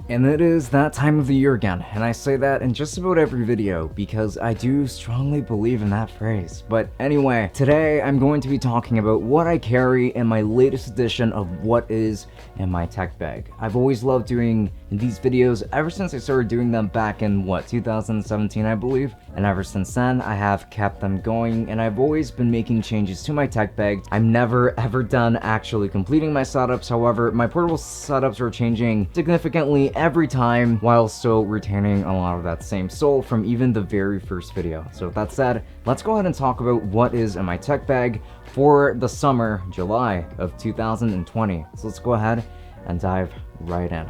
And it is that time of the year again, and I say that in just about every video because I do strongly believe in that phrase. But anyway, today I'm going to be talking about what I carry in my latest edition of what is in my tech bag. I've always loved doing these videos ever since I started doing them back in 2017 I believe, and ever since then I have kept them going, and I've always been making changes to my tech bag. I'm never ever done actually completing my setups. However, my portable setups are changing significantly every time while still retaining a lot of that same soul from even the very first video. So with that said, let's go ahead and talk about what is in my tech bag for the summer, July of 2020. So let's go ahead and dive right in.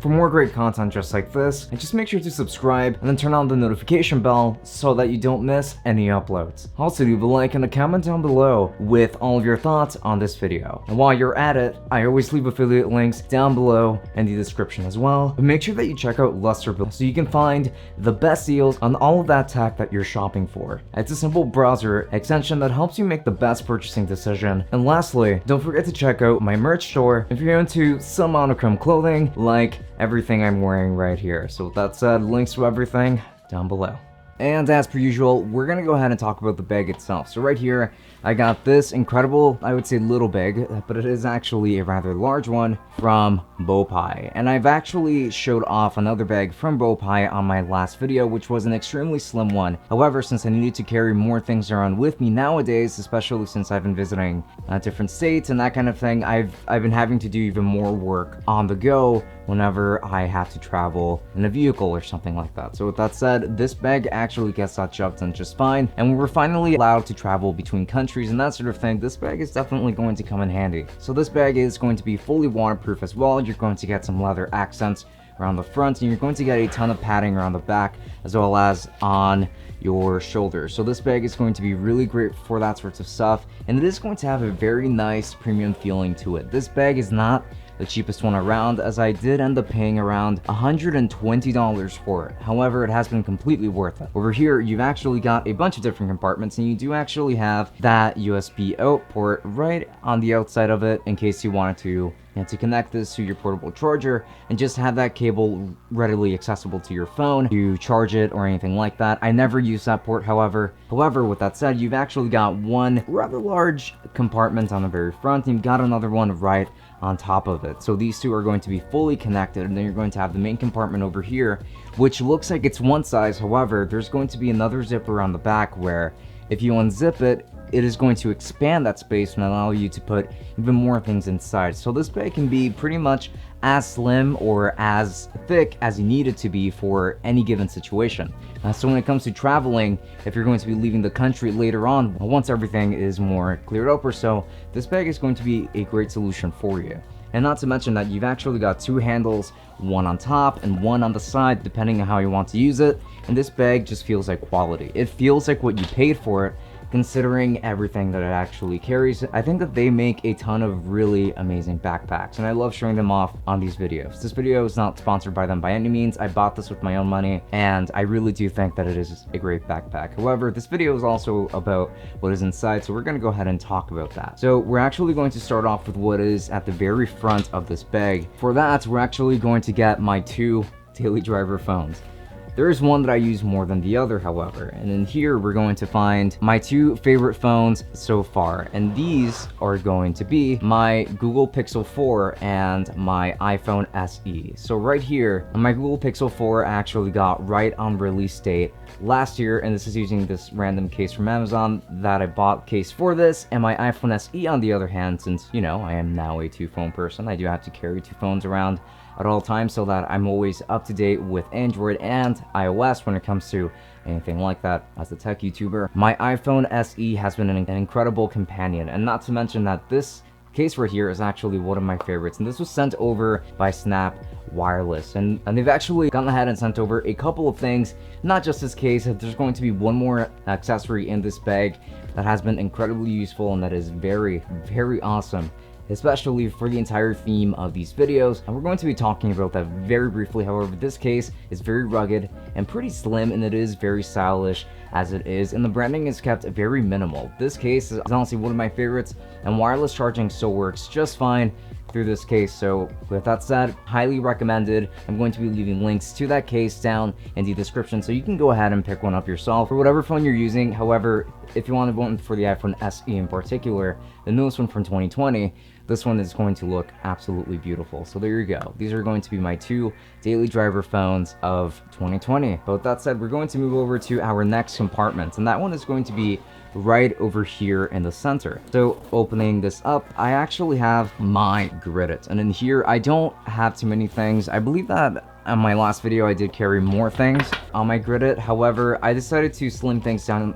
For more great content just like this, and just make sure to subscribe and then turn on the notification bell so that you don't miss any uploads. Also leave a like and a comment down below with all of your thoughts on this video. And while you're at it, I always leave affiliate links down below in the description as well. But make sure that you check out Lukrembo so you can find the best deals on all of that tech that you're shopping for. It's a simple browser extension that helps you make the best purchasing decision. And lastly, don't forget to check out my merch store if you're into some monochrome clothing like everything I'm wearing right here. So with that said, links to everything down below. And as per usual, we're gonna go ahead and talk about the bag itself. So right here, I got this incredible, I would say little bag, but it is actually a rather large one from Bowpie. And I've actually showed off another bag from Bowpie on my last video, which was an extremely slim one. However, since I needed to carry more things around with me nowadays, especially since I've been visiting different states and that kind of thing, I've been having to do even more work on the go whenever I have to travel in a vehicle or something like that. So with that said, this bag actually gets that job done just fine, and when we're finally allowed to travel between countries and that sort of thing, this bag is definitely going to come in handy. So this bag is going to be fully waterproof as well. You're going to get some leather accents around the front, and you're going to get a ton of padding around the back as well as on your shoulders. So this bag is going to be really great for that sorts of stuff, and it is going to have a very nice premium feeling to it. This bag is not the cheapest one around, as I did end up paying around $120 for it. However, it has been completely worth it. Over here, you've actually got a bunch of different compartments, and you do actually have that USB out port right on the outside of it in case you wanted to connect this to your portable charger and just have that cable readily accessible to your phone to charge it or anything like that. I never use that port, however. With that said, you've actually got one rather large compartment on the very front, and you've got another one right on top of it. So these two are going to be fully connected, and then you're going to have the main compartment over here, which looks like it's one size. However, there's going to be another zipper on the back where if you unzip it, it is going to expand that space and allow you to put even more things inside. So this bag can be pretty much as slim or as thick as you need it to be for any given situation. So when it comes to traveling, if you're going to be leaving the country later on, once everything is more cleared up or so, this bag is going to be a great solution for you. And not to mention that you've actually got two handles, one on top and one on the side, depending on how you want to use it. And this bag just feels like quality. It feels like what you paid for it, considering everything that it actually carries. I think that they make a ton of really amazing backpacks, and I love showing them off on these videos. This video is not sponsored by them by any means. I bought this with my own money, and I really do think that it is a great backpack. However, this video is also about what is inside, so we're going to go ahead and talk about that. So we're actually going to start off with what is at the very front of this bag. For that, we're actually going to get my two daily driver phones. There is one that I use more than the other, however, and in here we're going to find my two favorite phones so far, and these are going to be my Google Pixel 4 and my iPhone SE. So right here, my Google Pixel 4 actually got right on release date last year, and this is using this random case from Amazon that I bought case for this, and my iPhone SE on the other hand, since, you know, I am now a two-phone person, I do have to carry two phones around at all times so that I'm always up to date with Android and iOS when it comes to anything like that. As a tech YouTuber, my iPhone SE has been an incredible companion, and not to mention that this case right here is actually one of my favorites, and this was sent over by Snap Wireless, and they've actually gone ahead and sent over a couple of things, not just this case. There's going to be one more accessory in this bag that has been incredibly useful and that is very, very awesome. especially for the entire theme of these videos, and we're going to be talking about that very briefly. However, this case is very rugged and pretty slim, and it is very stylish as it is, and the branding is kept very minimal. This case is honestly one of my favorites, and wireless charging still works just fine through this case. So with that said, highly recommended. I'm going to be leaving links to that case down in the description, so you can go ahead and pick one up yourself for whatever phone you're using. However, if you want one for the iPhone SE in particular, the newest one from 2020, this one is going to look absolutely beautiful. So there you go. These are going to be my two daily driver phones of 2020. But with that said, we're going to move over to our next compartment, and that one is going to be right over here in the center. So opening this up, I actually have my Gridit, and in here I don't have too many things. I believe that on my last video I did carry more things on my Gridit. However, I decided to slim things down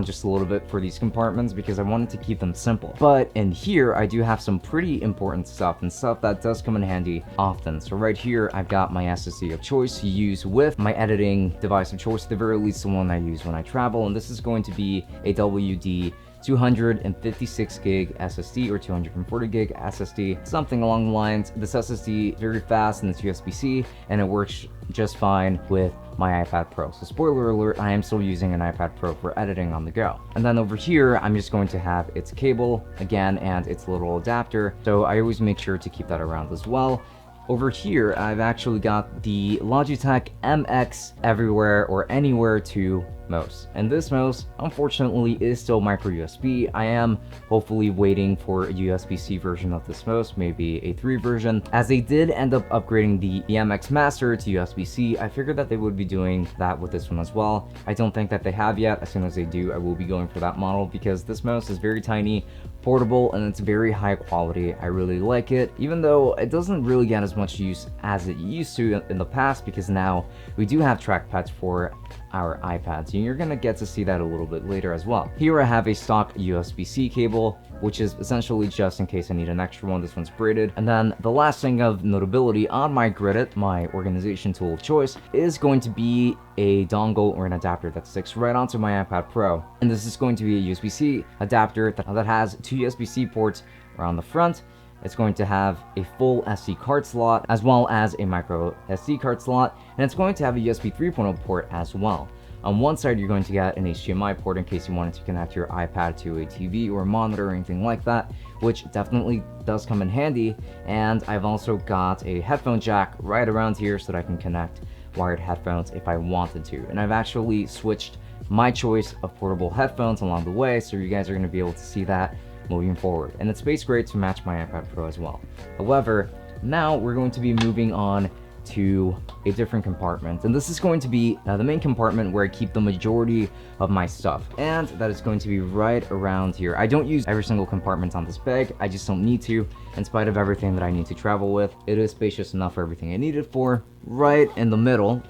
just a little bit for these compartments because I wanted to keep them simple. But in here I do have some pretty important stuff, and stuff that does come in handy often. So right here I've got my SSD of choice to use with my editing device of choice, at the very least the one I use when I travel, and this is going to be a WD 256 gig SSD or 240 gig SSD, something along the lines. This SSD is very fast and it's USB-C, and it works just fine with my iPad Pro. So spoiler alert, I am still using an iPad Pro for editing on the go. And then over here, I'm just going to have its cable again and its little adapter. So I always make sure to keep that around as well. Over here, I've actually got the Logitech MX Everywhere or Anywhere 2 mouse, and this mouse unfortunately is still micro USB. I am hopefully waiting for a USB-C version of this mouse, maybe a 3 version, as they did end up upgrading the MX Master to USB-C. I figured that they would be doing that with this one as well. I don't think that they have yet. As soon as they do, I will be going for that model because this mouse is very tiny, portable, and it's very high quality. I really like it, even though it doesn't really get as much use as it used to in the past, because now we do have trackpads for our iPads, and you're gonna get to see that a little bit later as well. Here I have a stock USB-C cable, which is essentially just in case I need an extra one. This one's braided. And then the last thing of notability on my Gridit, my organization tool of choice, is going to be a dongle or an adapter that sticks right onto my iPad Pro. And this is going to be a USB-C adapter that has 2 USB-C ports around the front. It's going to have a full SD card slot as well as a micro SD card slot, and it's going to have a USB 3.0 port as well. On one side, you're going to get an HDMI port in case you wanted to connect your iPad to a TV or a monitor or anything like that, which definitely does come in handy. And I've also got a headphone jack right around here so that I can connect wired headphones if I wanted to. And I've actually switched my choice of portable headphones along the way, so you guys are going to be able to see that moving forward. And it's spaced great to match my iPad Pro as well. However, now we're going to be moving on to a different compartment, and this is going to be the main compartment where I keep the majority of my stuff, and that is going to be right around here. I don't use every single compartment on this bag. I just don't need to, in spite of everything that I need to travel with. It is spacious enough for everything I need it for. Right in the middle,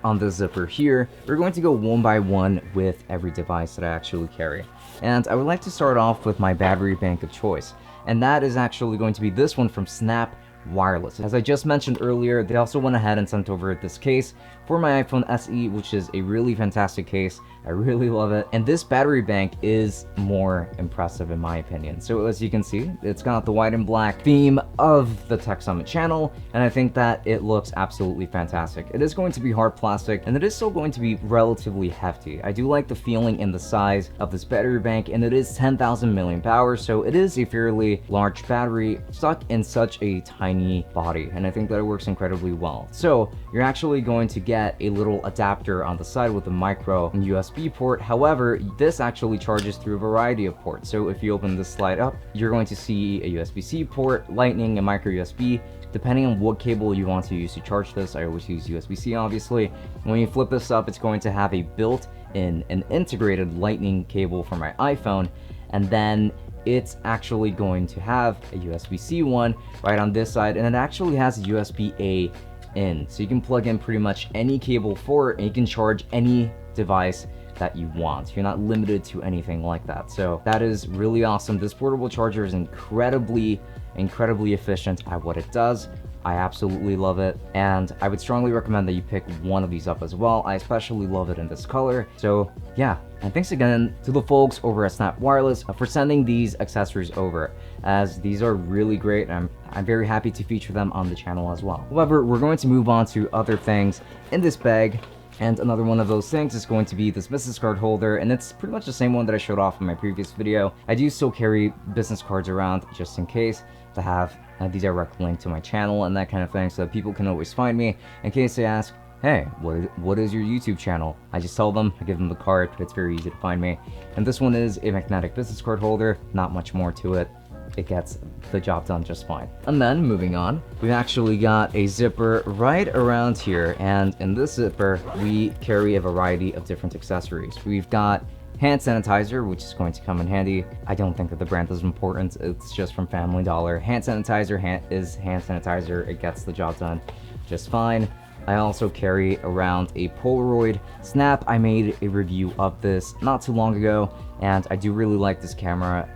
on the zipper here, we're going to go one by one with every device that I actually carry. And I would like to start off with my battery bank of choice, and that is actually going to be this one from Snap Wireless. As I just mentioned earlier, they also went ahead and sent over this case for my iPhone SE, which is a really fantastic case. I really love it, and this battery bank is more impressive in my opinion. So as you can see, it's got the white and black theme of the Tech Summit channel, and I think that it looks absolutely fantastic. It is going to be hard plastic, and it is still going to be relatively hefty. I do like the feeling and the size of this battery bank, and it is 10,000 milliamp hours, so it is a fairly large battery stuck in such a tiny body, and I think that it works incredibly well. So you're actually going to get a little adapter on the side with a micro and USB port. However, this actually charges through a variety of ports. So if you open this slide up, you're going to see a USB-C port, Lightning, and micro USB, depending on what cable you want to use to charge this. I always use USB-C, obviously. When you flip this up, it's going to have a built-in and integrated Lightning cable for my iPhone, and then it's actually going to have a USB-C one right on this side, and it actually has a USB-A in, so you can plug in pretty much any cable for it, and you can charge any device that you want. You're not limited to anything like that. So that is really awesome. This portable charger is incredibly efficient at what it does. I absolutely love it, and I would strongly recommend that you pick one of these up as well. I especially love it in this color. So yeah, and thanks again to the folks over at Snap Wireless for sending these accessories over, as these are really great, and I'm very happy to feature them on the channel as well. However, we're going to move on to other things in this bag. And another one of those things is going to be this business card holder, and it's pretty much the same one that I showed off in my previous video. I do still carry business cards around just in case, to have the direct link to my channel and that kind of thing, so that people can always find me in case they ask, hey, what is your YouTube channel? I just tell them, I give them the card, it's very easy to find me. And this one is a magnetic business card holder, not much more to it. It gets the job done just fine. And then moving on, we've actually got a zipper right around here, and in this zipper we carry a variety of different accessories. We've got hand sanitizer, which is going to come in handy. I don't think that the brand is important, it's just from Family Dollar. Hand sanitizer is hand sanitizer, it gets the job done just fine. I also carry around a Polaroid Snap. I made a review of this not too long ago, and I do really like this camera.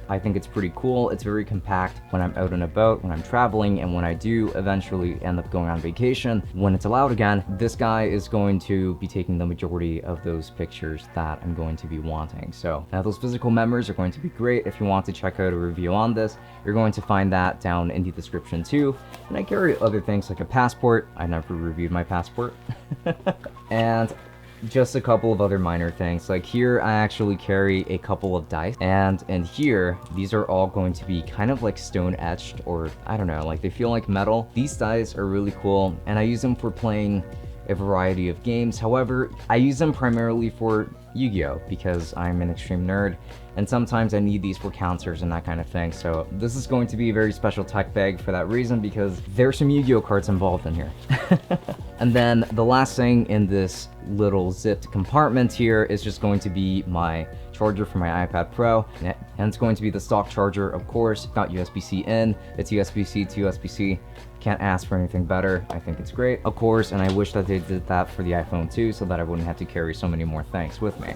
I think it's pretty cool. It's very compact when I'm out and about, when I'm traveling, and when I do eventually end up going on vacation, when it's allowed again, this guy is going to be taking the majority of those pictures that I'm going to be wanting. So now those physical memories are going to be great. If you want to check out a review on this, you're going to find that down in the description too. And I carry other things like a passport. I never reviewed my passport. And just a couple of other minor things. Like here, I actually carry a couple of dice, and in here, these are all going to be kind of like stone etched, or I don't know, like they feel like metal. These dice are really cool, and I use them for playing a variety of games. However, I use them primarily for Yu-Gi-Oh! Because I'm an extreme nerd, and sometimes I need these for counters and that kind of thing. So this is going to be a very special tech bag for that reason, because there's some Yu-Gi-Oh! Cards involved in here. And then the last thing in this little zipped compartment here is just going to be my charger for my iPad Pro, and it's going to be the stock charger, of course. It's got USB-C in, it's USB-C to USB-C. Can't ask for anything better. I think it's great, of course, and I wish that they did that for the iPhone too, so that I wouldn't have to carry so many more things with me.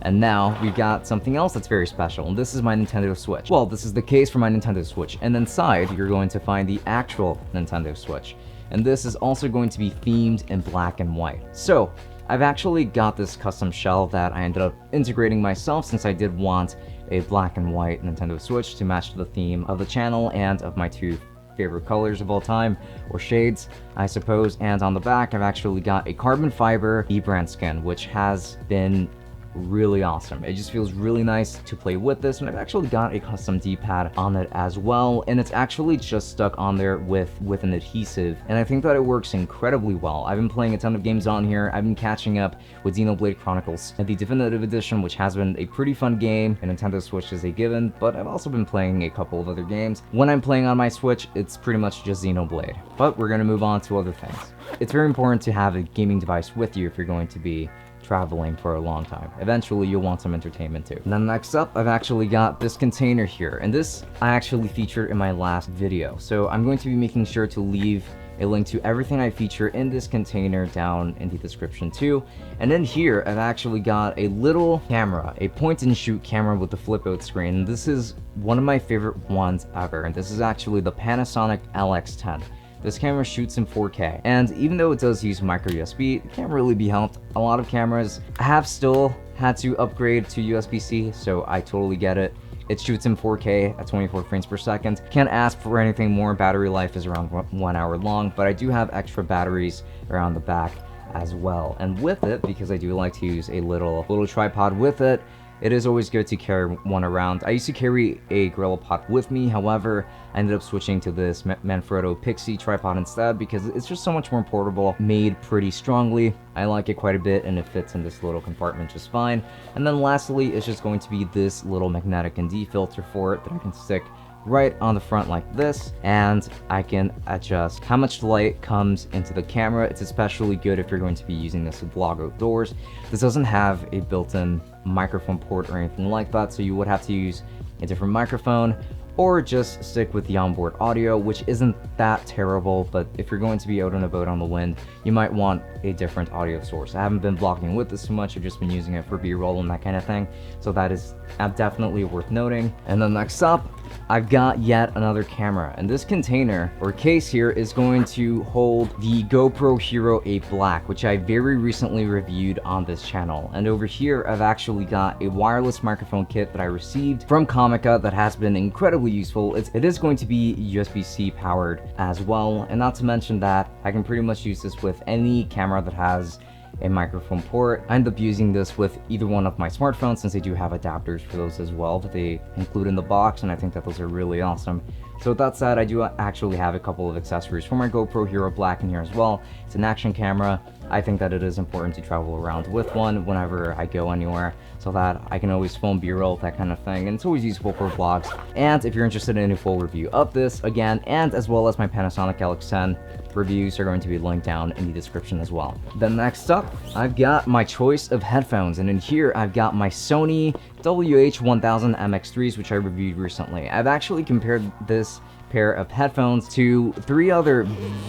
And now we've got something else that's very special, and this is my Nintendo Switch. Well, this is the case for my Nintendo Switch, and inside you're going to find the actual Nintendo Switch. And this is also going to be themed in black and white. So I've actually got this custom shell that I ended up integrating myself, since I did want a black and white Nintendo Switch to match the theme of the channel and of my two favorite colors of all time, or shades, I suppose. And on the back, I've actually got a carbon fiber E-brand skin, which has been really awesome. It just feels really nice to play with this, and I've actually got a custom D-pad on it as well, and it's actually just stuck on there with an adhesive, and I think that it works incredibly well. I've been playing a ton of games on here. I've been catching up with Xenoblade Chronicles and the Definitive Edition, which has been a pretty fun game, and Nintendo Switch is a given, but I've also been playing a couple of other games. When I'm playing on my Switch, it's pretty much just Xenoblade, but we're gonna move on to other things. It's very important to have a gaming device with you if you're going to be traveling for a long time. Eventually you'll want some entertainment too. And then next up, I've actually got this container here, and this I actually featured in my last video, so I'm going to be making sure to leave a link to everything I feature in this container down in the description too. And in here, I've actually got a little camera, a point and shoot camera with a flip out screen. This is one of my favorite ones ever, and this is actually the Panasonic LX10. This camera shoots in 4K, and even though it does use micro USB, it can't really be helped. A lot of cameras have still had to upgrade to USB-C, so I totally get it. It shoots in 4K at 24 frames per second. Can't ask for anything more. Battery life is around 1 hour long, but I do have extra batteries around the back as well. And with it, because I do like to use a little tripod with it, it is always good to carry one around. I used to carry a GorillaPod with me, however, I ended up switching to this Manfrotto Pixie tripod instead, because it's just so much more portable, made pretty strongly. I like it quite a bit, and it fits in this little compartment just fine. And then lastly, it's just going to be this little magnetic ND filter for it that I can stick right on the front like this, and I can adjust how much light comes into the camera. It's especially good if you're going to be using this to vlog outdoors. This doesn't have a built-in microphone port or anything like that, so you would have to use a different microphone, or just stick with the onboard audio, which isn't that terrible, but if you're going to be out and about on the wind, you might want a different audio source. I haven't been vlogging with this too much, I've just been using it for B-roll and that kind of thing, so that is definitely worth noting. And then next up, I've got yet another camera, and this container or case here is going to hold the GoPro Hero 8 Black, which I very recently reviewed on this channel. And over here I've actually got a wireless microphone kit that I received from Comica that has been incredibly useful. It is going to be USB-C powered as well, and not to mention that I can pretty much use this with any camera that has a microphone port. I end up using this with either one of my smartphones, since they do have adapters for those as well that they include in the box, and I think that those are really awesome. So with that said, I do actually have a couple of accessories for my GoPro Hero Black in here as well. It's an action camera. I think that it is important to travel around with one whenever I go anywhere, so that I can always film B-roll, that kind of thing, and it's always useful for vlogs. And if you're interested in a full review of this, again, and as well as my Panasonic LX10 reviews are going to be linked down in the description as well. Then next up, I've got my choice of headphones, and in here I've got my Sony WH-1000 MX3s, which I reviewed recently. I've actually compared this pair of headphones to 3 other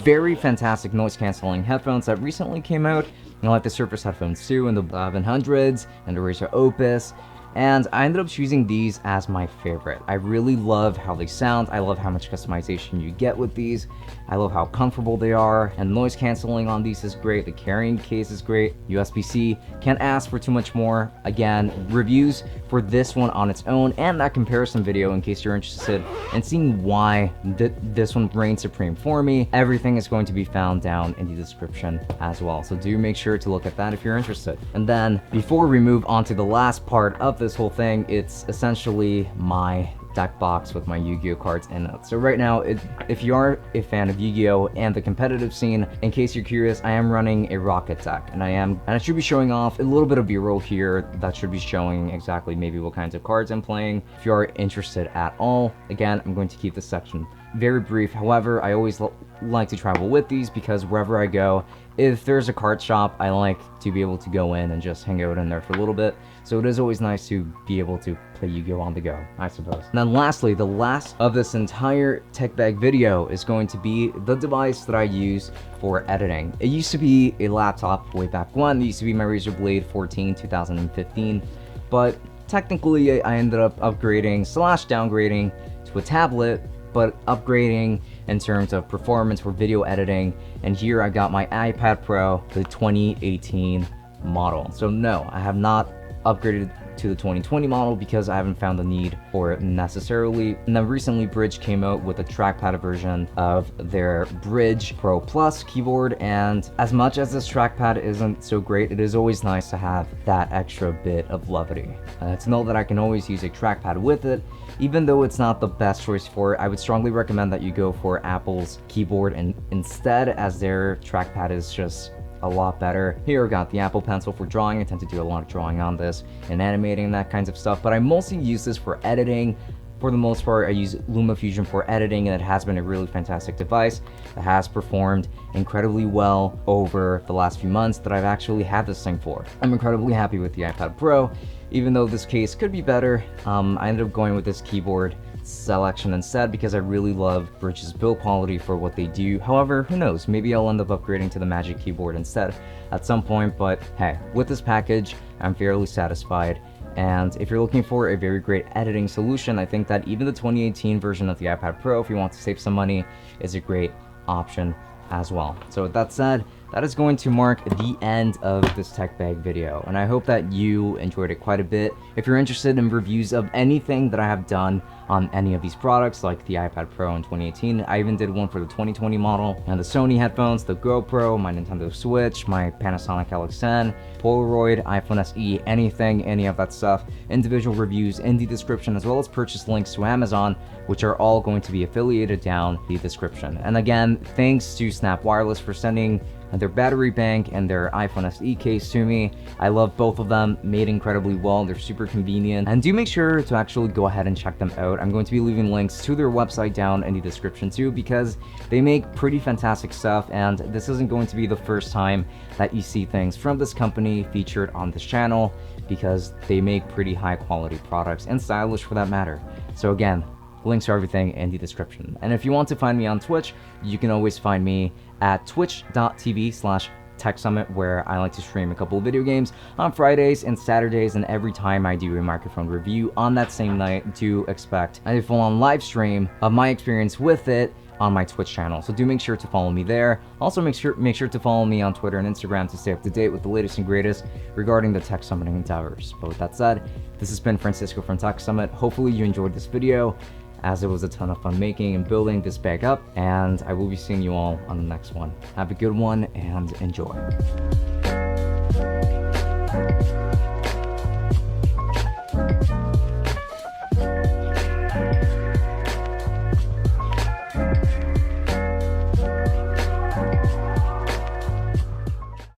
very fantastic noise cancelling headphones that recently came out, like the Surface headphones 2 and the 1100s and the Razer Opus. And I ended up choosing these as my favorite. I really love how they sound. I love how much customization you get with these. I love how comfortable they are, and noise canceling on these is great. The carrying case is great. USB-C, can't ask for too much more. Again, reviews for this one on its own and that comparison video in case you're interested in seeing why this one reigns supreme for me. Everything is going to be found down in the description as well. So do make sure to look at that if you're interested. And then before we move on to the last part of this whole thing, it's essentially my deck box with my Yu-Gi-Oh cards in it. So right now, if you are a fan of Yu-Gi-Oh and the competitive scene, in case you're curious, I am running a Rocket deck, and I should be showing off a little bit of B-roll here that should be showing exactly maybe what kinds of cards I'm playing. If you are interested at all, again, I'm going to keep this section very brief. However, I always like to travel with these because wherever I go, if there's a card shop, I like to be able to go in and just hang out in there for a little bit. So it is always nice to be able to play Yu-Gi-Oh on the go, I suppose. And then lastly, the last of this entire tech bag video is going to be the device that I use for editing. It used to be a laptop way back when. It used to be my Razer Blade 14 2015, but technically I ended up upgrading / downgrading to a tablet, but upgrading in terms of performance for video editing. And here I got my iPad Pro, the 2018 model. So no, I have not upgraded to the 2020 model because I haven't found the need for it necessarily. And then recently Bridge came out with a trackpad version of their Bridge Pro Plus keyboard, and as much as this trackpad isn't so great, it is always nice to have that extra bit of levity. To know that I can always use a trackpad with it, even though it's not the best choice for it. I would strongly recommend that you go for Apple's keyboard and instead, as their trackpad is just a lot better. Here I got the Apple Pencil for drawing. I tend to do a lot of drawing on this and animating and that kinds of stuff, but I mostly use this for editing. For the most part, I use LumaFusion for editing, and it has been a really fantastic device that has performed incredibly well over the last few months that I've actually had this thing for. I'm incredibly happy with the iPad Pro, even though this case could be better. I ended up going with this keyboard selection instead because I really love Bridge's build quality for what they do. However, who knows, maybe I'll end up upgrading to the Magic Keyboard instead at some point, but hey, with this package, I'm fairly satisfied. And if you're looking for a very great editing solution, I think that even the 2018 version of the iPad Pro, if you want to save some money, is a great option as well. So with that said, that is going to mark the end of this tech bag video, and I hope that you enjoyed it quite a bit. If you're interested in reviews of anything that I have done on any of these products, like the iPad Pro in 2018, I even did one for the 2020 model, and the Sony headphones, the GoPro, my Nintendo Switch, my Panasonic LX10, Polaroid, iPhone SE, anything, any of that stuff, individual reviews in the description, as well as purchase links to Amazon, which are all going to be affiliated down the description. And again, thanks to Snap Wireless for sending their battery bank and their iPhone SE case to me. I love both of them, made incredibly well. They're super convenient, and do make sure to actually go ahead and check them out. I'm going to be leaving links to their website down in the description too, because they make pretty fantastic stuff, and this isn't going to be the first time that you see things from this company featured on this channel, because they make pretty high quality products, and stylish for that matter. So again, links to everything in the description. And if you want to find me on Twitch, you can always find me at twitch.tv/techbag. Tech Summit, where I like to stream a couple of video games on Fridays and Saturdays, and every time I do a microphone review on that same night, do expect a full-on live stream of my experience with it on my Twitch channel. So do make sure to follow me there. Also make sure to follow me on Twitter and Instagram to stay up to date with the latest and greatest regarding the Tech Summiting endeavors. But with that said, this has been Francisco from Tech Summit. Hopefully you enjoyed this video, as it was a ton of fun making and building this bag up, and I will be seeing you all on the next one. Have a good one and enjoy.